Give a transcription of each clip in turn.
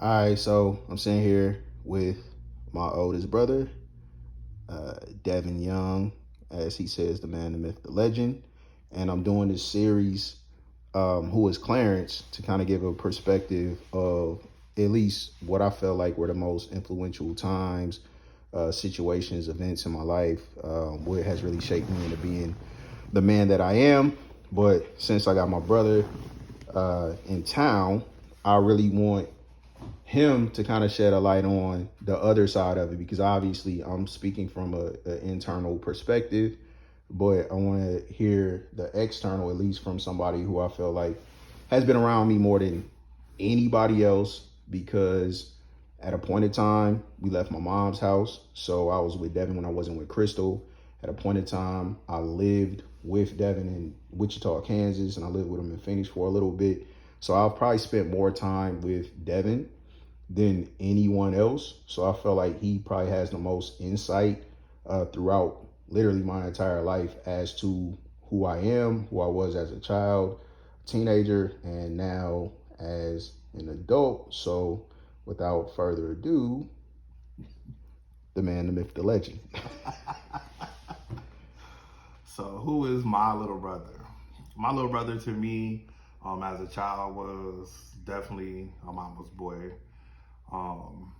All right, so I'm sitting here with my oldest brother, Devin Young, as he says, the man, the myth, the legend. And I'm doing this series, Who is Clarence, to kind of give a perspective of at least what I felt like were the most influential times, situations, events in my life, what has really shaped me into being the man that I am. But since I got my brother in town, I really want him to kind of shed a light on the other side of it because obviously I'm speaking from a internal perspective, but I want to hear the external, at least from somebody who I feel like has been around me more than anybody else. Because at a point in time, we left my mom's house, so I was with Devin when I wasn't with Crystal. At a point in time, I lived with Devin in Wichita, Kansas, and I lived with him in Phoenix for a little bit. So I've probably spent more time with Devin than anyone else. So I feel like he probably has the most insight throughout literally my entire life as to who I am, who I was as a child, teenager, and now as an adult. So without further ado, the man, the myth, the legend. So, who is my little brother? My little brother to me, as a child, was definitely a mama's boy. Um,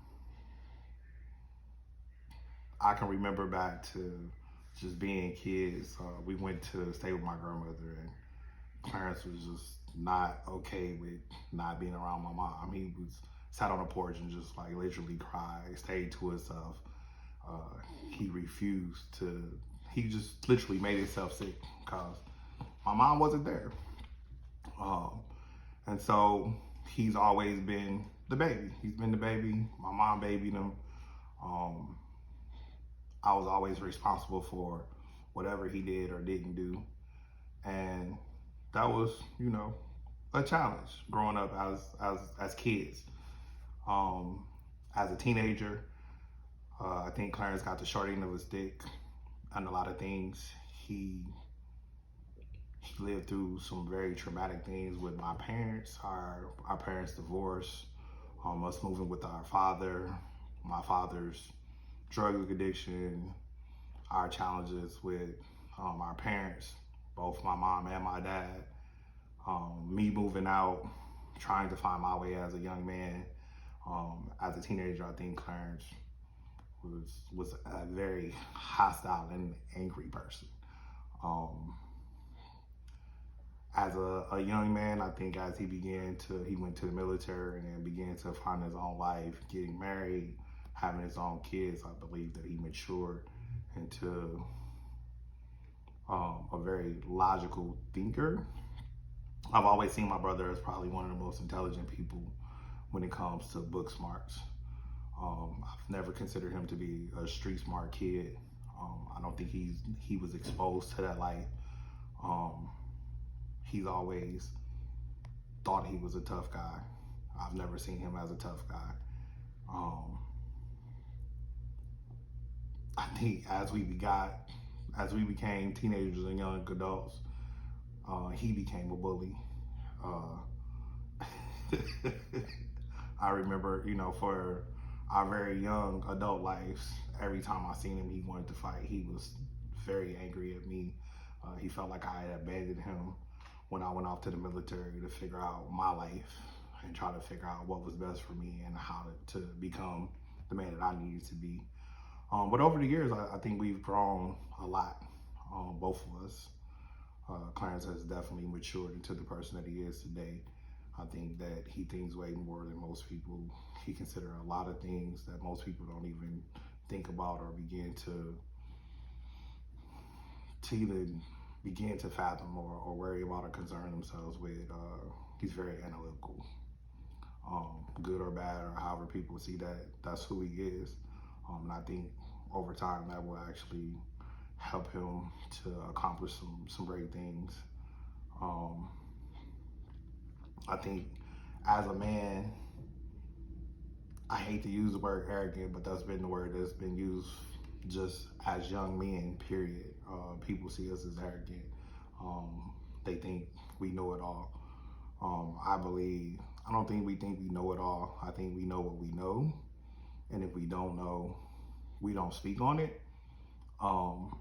I can remember back to just being kids. We went to stay with my grandmother, and Clarence was just not okay with not being around my mom. He was sat on the porch and just like literally cried, stayed to himself. He refused to. He just literally made himself sick because my mom wasn't there. Um, and so he's always been the baby. He's been the baby. My mom babied him. Um, I was always responsible for whatever he did or didn't do. And that was, a challenge growing up as kids. Um, as a teenager, I think Clarence got the short end of the stick on a lot of things. He he lived through some very traumatic things with my parents, our parents' divorce, us moving with our father, my father's drug addiction, our challenges with our parents, both my mom and my dad, me moving out, trying to find my way as a young man. As a teenager, I think Clarence was a very hostile and angry person. Um, as a young man, I think as he went to the military and began to find his own life, getting married, having his own kids, I believe that he matured into a very logical thinker. I've always seen my brother as probably one of the most intelligent people when it comes to book smarts. I've never considered him to be a street smart kid. I don't think he was exposed to that light. Um, he's always thought he was a tough guy. I've never seen him as a tough guy. Um, I think as we became teenagers and young adults, he became a bully. Uh, I remember, for our very young adult lives, every time I seen him, he wanted to fight. He was very angry at me. He felt like I had abandoned him when I went off to the military to figure out my life and try to figure out what was best for me and how to become the man that I needed to be. But over the years, I think we've grown a lot, both of us. Clarence has definitely matured into the person that he is today. I think that he thinks way more than most people. He considers a lot of things that most people don't even think about or begin to even begin to fathom or worry about or concern themselves with. He's very analytical, good or bad, or however people see that. That's who he is. And I think over time that will actually help him to accomplish some great things. Um, I think as a man, I hate to use the word arrogant, but that's been the word that's been used just as young men, period. People see us as arrogant. They think we know it all. I believe I don't think we know it all. I think we know what we know, and if we don't know, we don't speak on it. Um,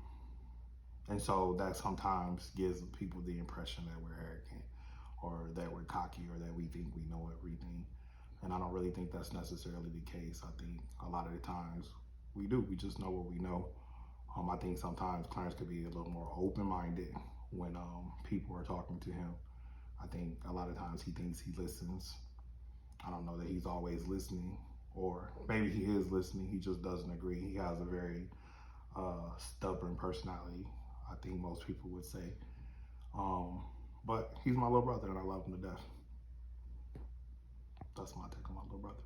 and so that sometimes gives people the impression that we're arrogant, or that we're cocky, or that we think we know everything. And I don't really think that's necessarily the case. I think a lot of the times we do. We just know what we know. I think sometimes Clarence could be a little more open-minded when people are talking to him. I think a lot of times he thinks he listens. I don't know that he's always listening, or maybe he is listening. He just doesn't agree. He has a very stubborn personality, I think most people would say. Um, but he's my little brother, and I love him to death. That's my take on my little brother.